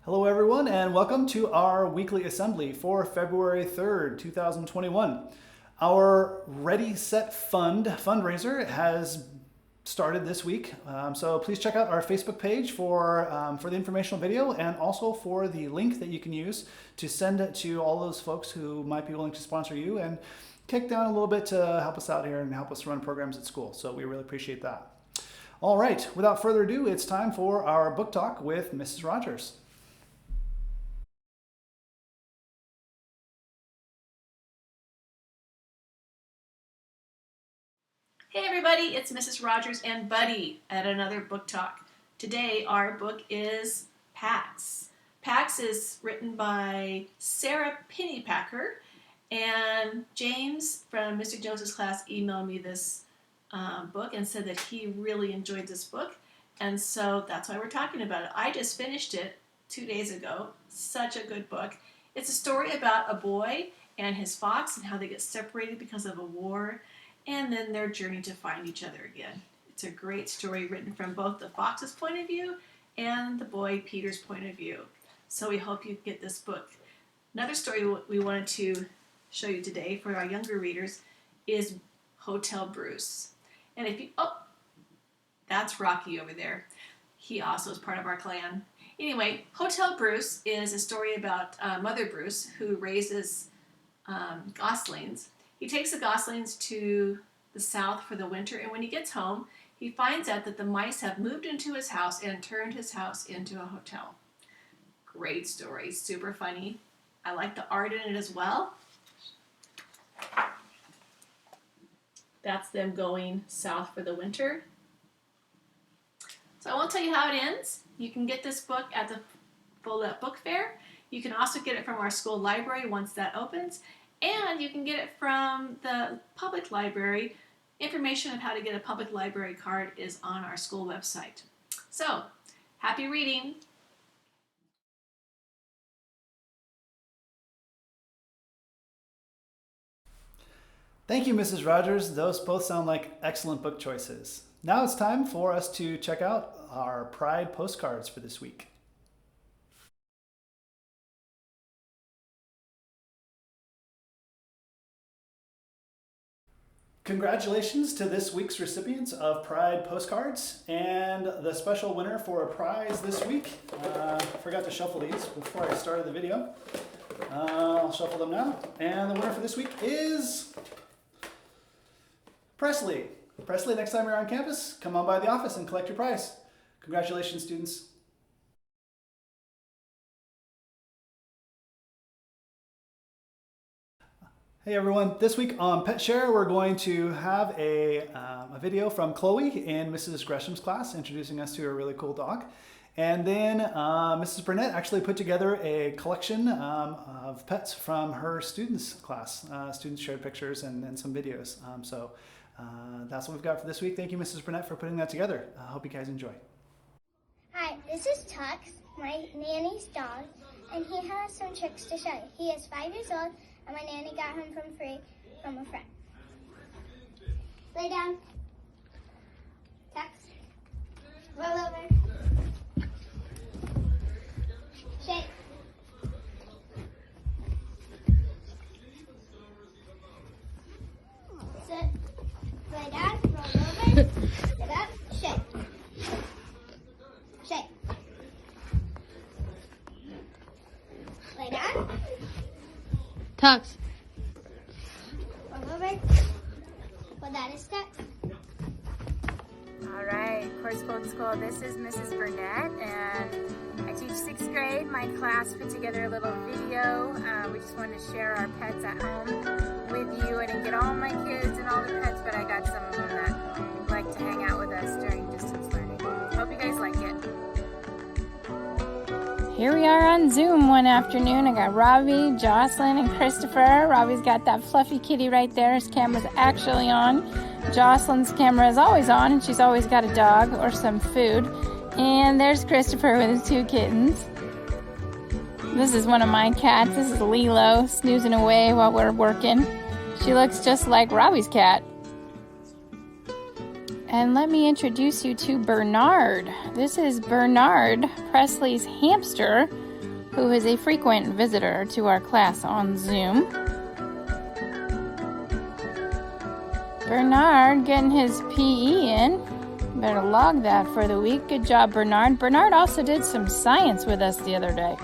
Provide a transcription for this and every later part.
Hello everyone and welcome to our weekly assembly for February 3rd, 2021. Our Ready Set Fund fundraiser has started this week, so please check out our Facebook page for the informational video and also for the link that you can use to send it to all those folks who might be willing to sponsor you and kick down a little bit to help us out here and help us run programs at school. So we really appreciate that. All right, without further ado, it's time for our book talk with Mrs. Rogers. Hey everybody, it's Mrs. Rogers and Buddy at another book talk. Today our book is Pax. Pax is written by Sarah Pennypacker, and James from Mr. Jones's class emailed me this book and said that he really enjoyed this book, and so that's why we're talking about it. I just finished it 2 days ago. Such a good book. It's a story about a boy and his fox and how they get separated because of a war, and then their journey to find each other again. It's a great story written from both the fox's point of view and the boy Peter's point of view. So we hope you get this book. Another story we wanted to show you today for our younger readers is Hotel Bruce. And if you, that's Rocky over there. He also is part of our clan. Anyway, Hotel Bruce is a story about Mother Bruce who raises goslings. He takes the goslings to the south for the winter, and when he gets home, he finds out that the mice have moved into his house and turned his house into a hotel. Great story, super funny. I like the art in it as well. That's them going south for the winter. So I won't tell you how it ends. You can get this book at the Full Up Book Fair. You can also get it from our school library once that opens. And you can get it from the public library. Information on how to get a public library card is on our school website. So, happy reading! Thank you, Mrs. Rogers. Those both sound like excellent book choices. Now it's time for us to check out our Pride postcards for this week. Congratulations to this week's recipients of Pride postcards, and the special winner for a prize this week. I forgot to shuffle these before I started the video. I'll shuffle them now. And the winner for this week is Presley. Presley, next time you're on campus, come on by the office and collect your prize. Congratulations, students. Hey everyone, this week on Pet Share we're going to have a video from Chloe in Mrs. Gresham's class introducing us to a really cool dog. And then Mrs. Burnett actually put together a collection of pets from her students' class. Students shared pictures and some videos. So that's what we've got for this week. Thank you, Mrs. Burnett, for putting that together. I hope you guys enjoy. Hi, this is Tux, my nanny's dog, and he has some tricks to show you. He is 5 years old, and my nanny got him from free from a friend. Lay down. Tux. Roll over. Shake. Sit. Lay down. Roll over. Sit up. Shake. Shake. Lay down. Tux. Roll over. Well, that is Tux. All right, Correspondence School, this is Mrs. Burnett, and I teach 6th grade. My class put together a little video. We just wanted to share our pets at home with you. I didn't get all my kids and all the pets, but I got some of them that like to hang out with us during distance learning. Hope you guys like it. Here we are on Zoom one afternoon. I got Robbie, Jocelyn, and Christopher. Robbie's got that fluffy kitty right there. His camera's actually on. Jocelyn's camera is always on, and she's always got a dog or some food. And there's Christopher with his 2 kittens. This is one of my cats. This is Lilo, snoozing away while we're working. She looks just like Robbie's cat. And let me introduce you to Bernard. This is Bernard, Presley's hamster, who is a frequent visitor to our class on Zoom. Bernard getting his PE in. Better log that for the week. Good job, Bernard. Bernard also did some science with us the other day.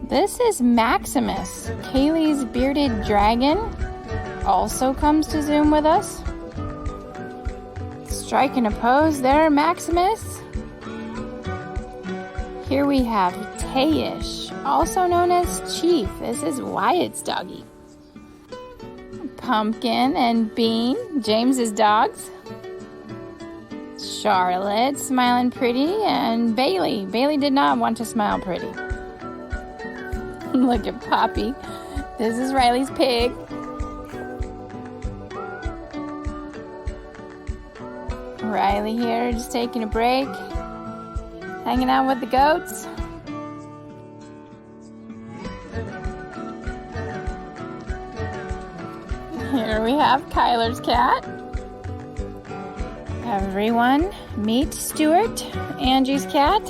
This is Maximus, Kaylee's bearded dragon. Also comes to Zoom with us. Striking a pose there, Maximus. Here we have Tayish, also known as Chief. This is Wyatt's doggy. Pumpkin and Bean, James's dogs. Charlotte, smiling pretty, and Bailey. Bailey did not want to smile pretty. Look at Poppy. This is Riley's pig. Riley here, just taking a break, hanging out with the goats. Here we have Kyler's cat. Everyone, meet Stuart, Angie's cat.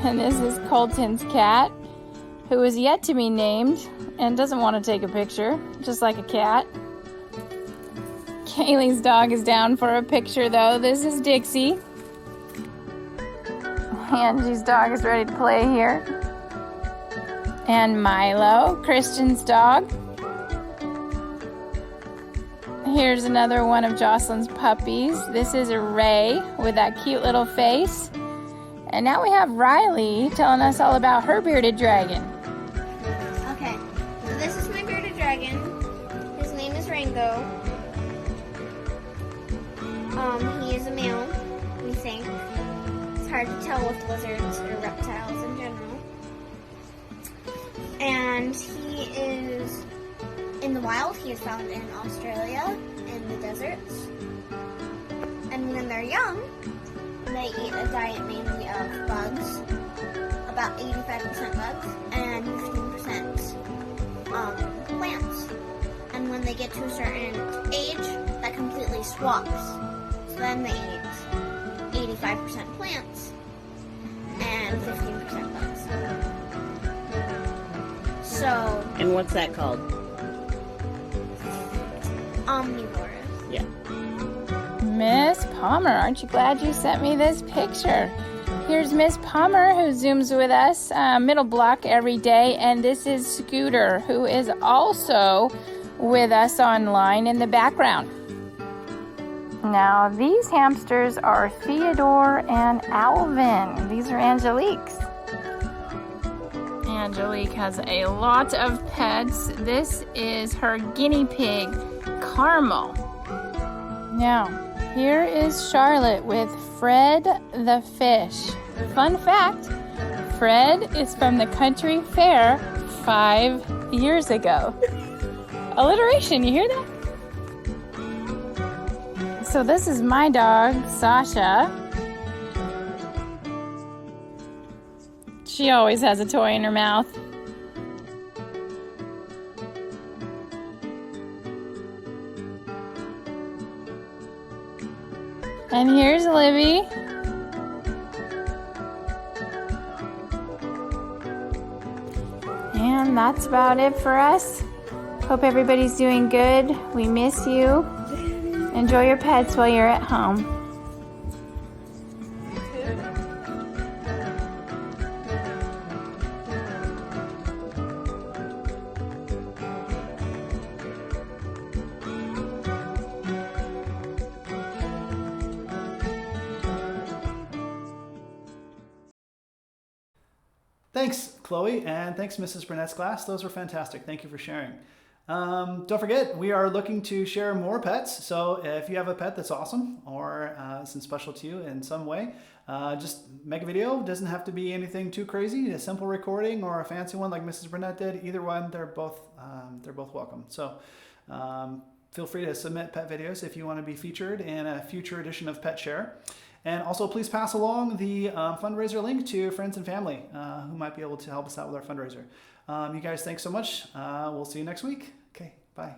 And this is Colton's cat, who is yet to be named and doesn't want to take a picture, just like a cat. Kaylee's dog is down for a picture, though. This is Dixie. Angie's dog is ready to play here. And Milo, Christian's dog. Here's another one of Jocelyn's puppies. This is Ray with that cute little face. And now we have Riley telling us all about her bearded dragon. Okay, so this is my bearded dragon. His name is Rango. He is a male, we think. It's hard to tell with lizards or reptiles in general. And he is, in the wild, he is found in Australia, in the deserts. And when they're young, they eat a diet mainly of bugs, about 85% bugs, and 15% plants. And when they get to a certain age, that completely swaps. So then they eat 85% plants and 15% bugs. So, And what's that called? omnivorous. Yeah. Miss Palmer, aren't you glad you sent me this picture? Here's Miss Palmer, who Zooms with us middle block every day, and this is Scooter, who is also with us online in the background. Now, these hamsters are Theodore and Alvin. These are Angelique's. Angelique has a lot of pets. This is her guinea pig, Carmel. Now, here is Charlotte with Fred the fish. Fun fact, Fred is from the country fair 5 years ago. Alliteration, you hear that? So this is my dog, Sasha. She always has a toy in her mouth. And here's Libby. And that's about it for us. Hope everybody's doing good. We miss you. Enjoy your pets while you're at home. Thanks, Chloe, and thanks, Mrs. Burnett's class. Those were fantastic. Thank you for sharing. Don't forget, we are looking to share more pets. So if you have a pet that's awesome or is special to you in some way, just make a video. It doesn't have to be anything too crazy. A simple recording or a fancy one like Mrs. Burnett did. Either one, they're both welcome. So feel free to submit pet videos if you want to be featured in a future edition of Pet Share. And also, please pass along the fundraiser link to friends and family who might be able to help us out with our fundraiser. You guys, thanks so much. We'll see you next week. Okay, bye.